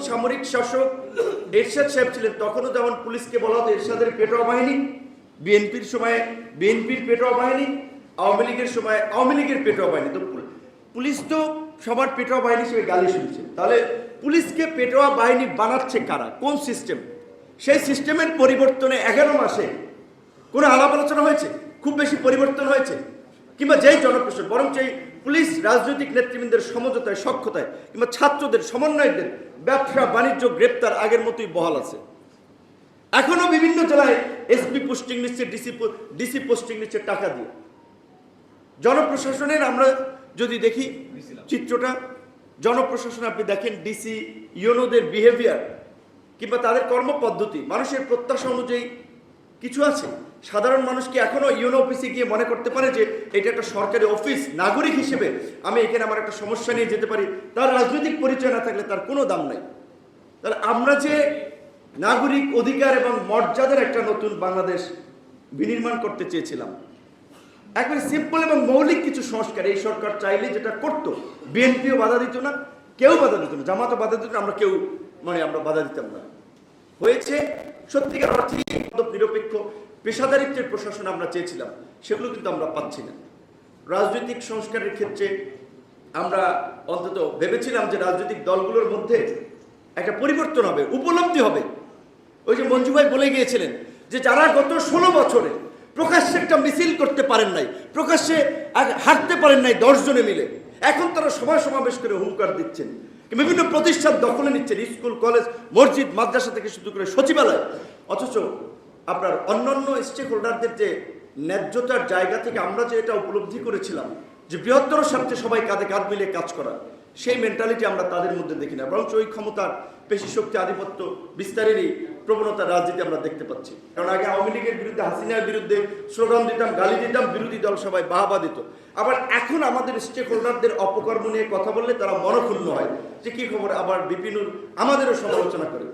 সামরিক শাসক এরশাদ সাহেব ছিলেন তখনও যেমন পুলিশকে বলা হতো এরশাদের পেটোয়া বাহিনী, বিএনপির সময় বিএনপির পেটোয়া বাহিনী, আওয়ামী লীগের সময় আওয়ামী লীগের পেটোয়া বাহিনী। তো পুলিশ তো সবার পেটোয়া বাহিনী হিসেবে গালি শুনছে। তাহলে পুলিশকে পেটোয়া বাহিনী বানাচ্ছে কারা, কোন সিস্টেম? সেই সিস্টেমের পরিবর্তনে 11 মাসে কোনো আলাপ আলোচনা হয়েছে? খুব বেশি পরিবর্তন হয়েছে? কিংবা যেই জনপ্রশাসন, বরং সেই পুলিশ রাজনৈতিক নেতৃবৃন্দের সমঝোতায়, সক্ষতায়, কিংবা ছাত্রদের, সমন্বয়কদের ব্যবসা বাণিজ্য গ্রেপ্তার আগের মতোই বহাল আছে। এখনো বিভিন্ন জেলায় এসপি পোস্টিং নিচ্ছে, ডিসি পোস্টিং নিচ্ছে টাকা দিয়ে। জনপ্রশাসনের আমরা যদি দেখি চিত্রটা, জনপ্রশাসনে আপনি দেখেন ডিসি ইউনোদের বিহেভিয়ার কিংবা তাদের কর্মপদ্ধতি মানুষের প্রত্যাশা অনুযায়ী কিছু আছে? সাধারণ মানুষ কি এখনো ইউনো অফিসে গিয়ে মনে করতে পারে যে এটা একটা সরকারি অফিস, নাগরিক হিসেবে আমি এখানে আমার একটা সমস্যা নিয়ে যেতে পারি? তার রাজনৈতিক পরিচয় না থাকলে তার কোনো দাম নাই। তাহলে আমরা যে নাগরিক অধিকার এবং মর্যাদার একটা নতুন বাংলাদেশ বিনির্মাণ করতে চেয়েছিলাম, একবারে সিম্পল এবং মৌলিক কিছু সংস্কার এই সরকার চাইলে যেটা করতো, বিএনপিও বাধা দিত না, কেউ বাধা দিত না, জামাতও বাধা দিত না, আমরা কেউ আমরা বাধা দিতাম না। হয়েছে সত্যিকার অর্থে নিরপেক্ষ পেশাদারিত্বের প্রশাসন আমরা চেয়েছিলাম, সেগুলো কিন্তু আমরা পাচ্ছি না। রাজনৈতিক সংস্কারের ক্ষেত্রে আমরা অন্তত ভেবেছিলাম যে রাজনৈতিক দলগুলোর মধ্যে একটা পরিবর্তন হবে, উপলব্ধি হবে। ওই যে মঞ্জু ভাই বলে গিয়েছিলেন যে যারা গত 16 বছরে প্রকাশ্যে একটা মিছিল করতে পারেন নাই, প্রকাশ্যে হাঁটতে পারেন নাই 10 জনে মিলে, এখন তারা সভা সমাবেশ করে হুঙ্কার দিচ্ছেন, বিভিন্ন প্রতিষ্ঠান দখলে নিচ্ছেন, স্কুল কলেজ মসজিদ মাদ্রাসা থেকে শুরু করে সচিবালয়। অথচ আপনার অন্যান্য স্টেক হোল্ডারদের যে ন্যায্যতার জায়গা থেকে আমরা যে এটা উপলব্ধি করেছিলাম যে বৃহত্তর স্বার্থে সবাই কাঁধে কাঁধ মিলিয়ে কাজ করা, সেই মেন্টালিটি আমরা তাদের মধ্যে দেখি না, বরং ওই ক্ষমতার পেশি শক্তি আধিপত্য বিস্তারেরই প্রবণতা রাজনীতি আমরা দেখতে পাচ্ছি। কারণ আগে আওয়ামী লীগের বিরুদ্ধে, হাসিনার বিরুদ্ধে স্লোগান দিতাম, গালি দিতাম, বিরোধী দল সবাই বাহবা দিত। আবার এখন আমাদের স্টেক হোল্ডারদের অপকর্ম নিয়ে কথা বললে তারা মনক্ষুণ্ণ হয় যে কি খবর, আবার বিপিনুর আমাদেরও সমালোচনা করে।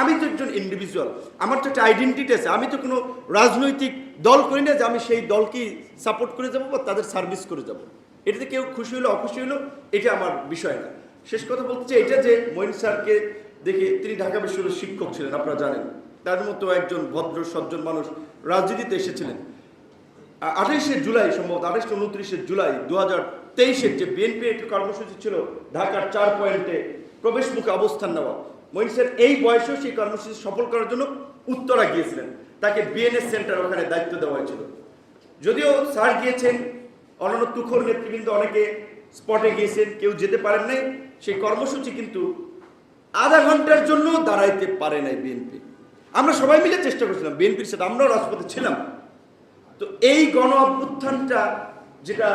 আমি তো একজন ইন্ডিভিজুয়াল, আমার তো একটা আইডেন্টিটি আছে, আমি তো কোনো রাজনৈতিক দল করি না যে আমি সেই দলকেই সাপোর্ট করে যাবো বা তাদের সার্ভিস করে যাব। এটাতে কেউ খুশি হলো অখুশি হলো এটা আমার বিষয় না। শেষ কথা বলতে চাই এটা যে মঈন স্যারকে দেখে, তিনি ঢাকা বিশ্ববিদ্যালয়ের শিক্ষক ছিলেন, আপনারা জানেন, তার মতো একজন ভদ্র সজ্জন মানুষ রাজনীতিতে এসেছিলেন। 28শে জুলাই, সম্ভবত 28-29শে জুলাই 2023-এর যে বিএনপির একটি কর্মসূচি ছিল ঢাকার 4 পয়েন্টে প্রবেশমুখে অবস্থান নেওয়া, মঈন স্যার এই বয়সেও সেই কর্মসূচি সফল করার জন্য উত্তরা গিয়েছিলেন, তাকে বিএনএস সেন্টার ওখানে দায়িত্ব দেওয়া হয়েছিল। যদিও স্যার গিয়েছেন, অন্যান্য তুখোর নেতৃবৃন্দ অনেকে স্পটে গিয়েছেন, কেউ যেতে পারেন নাই। সেই কর্মসূচি কিন্তু আধা ঘন্টার জন্য দাঁড়াইতে পারে নাই বিএনপি। আমরা সবাই মিলে চেষ্টা করছিলাম, বিএনপির সাথে আমরাও রাজপথে ছিলাম। তো এই গণ অভ্যুত্থানটা, যেটা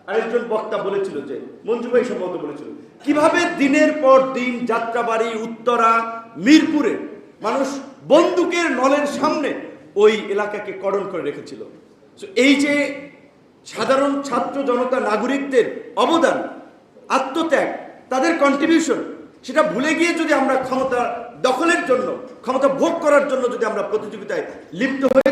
আরেকজন বক্তা বলেছিল, যে মঞ্জু ভাই সম্ভবত বলেছিল, কিভাবে দিনের পর দিন যাত্রাবাড়ি, উত্তরা, মিরপুরে মানুষ বন্দুকের নলের সামনে ওই এলাকাকে কর্ডন করে রেখেছিল। এই যে সাধারণ ছাত্র জনতা, নাগরিকদের অবদান, আত্মত্যাগ, তাদের কন্ট্রিবিউশন, সেটা ভুলে গিয়ে যদি আমরা ক্ষমতা দখলের জন্য, ক্ষমতা ভোগ করার জন্য যদি আমরা প্রতিযোগিতায় লিপ্ত হয়ে